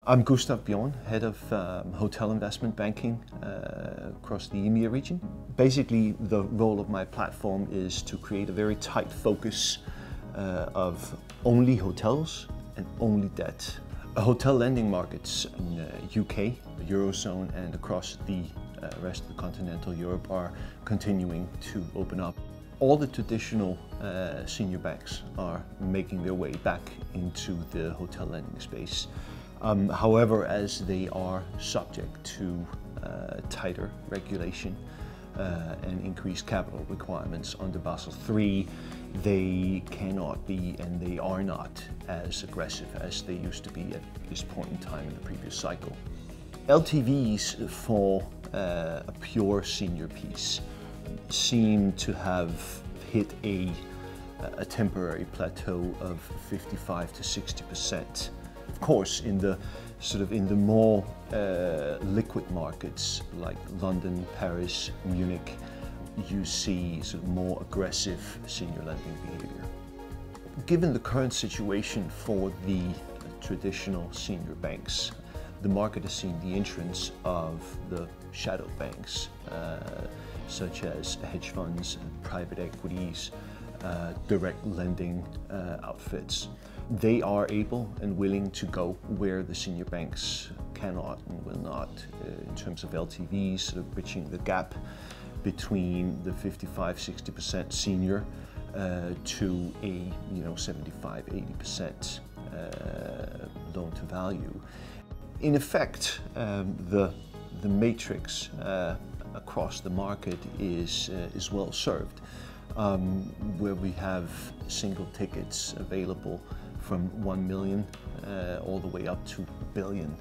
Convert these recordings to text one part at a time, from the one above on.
I'm Gustav Bjoern, head of hotel investment banking across the EMEA region. Basically, the role of my platform is to create a very tight focus of only hotels and only debt. Hotel lending markets in the UK, the Eurozone, and across the rest of the continental Europe are continuing to open up. All the traditional senior banks are making their way back into the hotel lending space. However, as they are subject to tighter regulation and increased capital requirements under Basel III, they cannot be and they are not as aggressive as they used to be at this point in time in the previous cycle. LTVs for a pure senior piece seem to have hit a temporary plateau of 55 to 60%. Of course, in the more liquid markets like London, Paris, Munich, you see more aggressive senior lending behavior. Given the current situation for the traditional senior banks, the market has seen the entrance of the shadow banks, such as hedge funds, private equities, direct lending outfits. They are able and willing to go where the senior banks cannot and will not, in terms of LTVs, bridging the gap between the 55–60% senior to a 75–80% loan to value. In effect, the matrix across the market is well served, where we have single tickets available from 1 million all the way up to 1 billion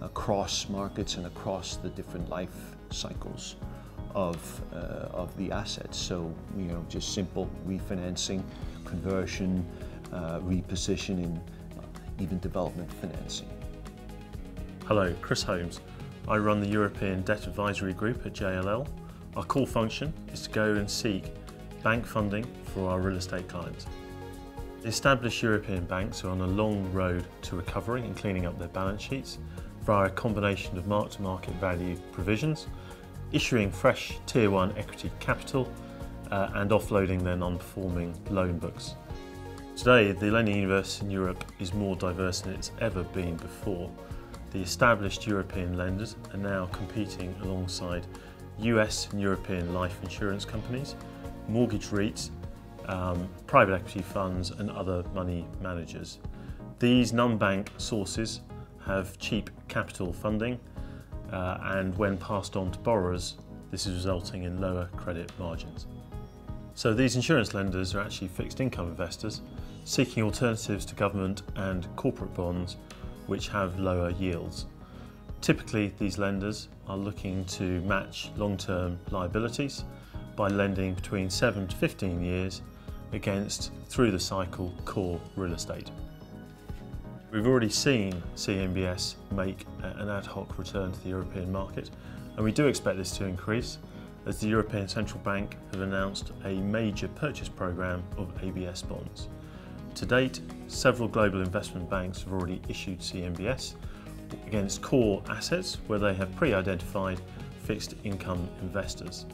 across markets and across the different life cycles of the assets. So, just simple refinancing, conversion, repositioning, even development financing. Hello, Chris Holmes. I run the European Debt Advisory Group at JLL. Our core function is to go and seek bank funding for our real estate clients. The established European banks are on a long road to recovery and cleaning up their balance sheets via a combination of mark-to-market value provisions, issuing fresh Tier 1 equity capital and offloading their non-performing loan books. Today, the lending universe in Europe is more diverse than it's ever been before. The established European lenders are now competing alongside US and European life insurance companies, mortgage REITs, private equity funds and other money managers. These non-bank sources have cheap capital funding and when passed on to borrowers, this is resulting in lower credit margins. So these insurance lenders are actually fixed income investors seeking alternatives to government and corporate bonds which have lower yields. Typically, these lenders are looking to match long-term liabilities by lending between 7 to 15 years against through-the-cycle core real estate. We've already seen CMBS make an ad hoc return to the European market, and we do expect this to increase as the European Central Bank have announced a major purchase programme of ABS bonds. To date, several global investment banks have already issued CMBS against core assets where they have pre-identified fixed income investors.